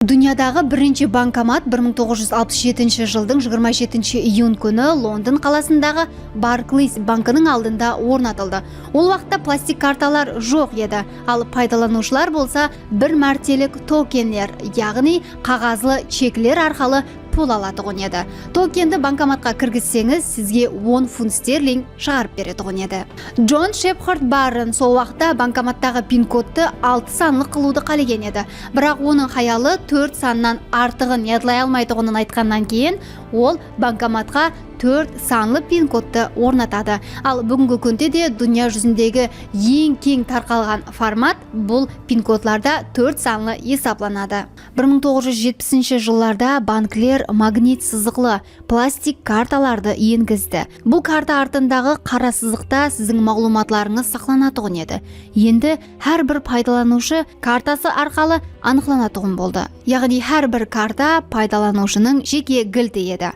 Дүниядағы бірінші банкомат 1967 жылдың 27 июн күні Лондон қаласындағы Barclays банкының алдында орнатылды. Ол уақытта пластик карталар жоқ еді, ал пайдаланушылар болса бір мәртелік токенлер, яғни қағазлы чеклер арқылы пул алатұғын еді. Токенді банкоматқа кіргізсеңіз, сізге 10 фунт стерлинг шығарып беретұғын еді. Джон Шепхард Баррен сол уақытта банкоматтағы пин-кодты 6 санлық қылуды қалеген еді. Бірақ оның хаялы 4 саннан артығын ядлай алмайтұғынын айтқаннан кейін, ол банкоматқа 4 санлы пин-кодты орнатады. Ал бүгінгі күнде де дүния жүзіндегі ең кең тарқалған формат бұл пин-кодларда 4 санлы есапланады. 1970 жылларда банклер магнит сызықлы пластик карталарды енгізді. Бұл карта артындағы қара сызықта сіздің мағлұматларыңыз сақланатұғын еді. Енді әрбір пайдаланушы картасы арқылы анықталатұғын болды. Яғни әрбір карта пайдаланушының жеке кілті еді.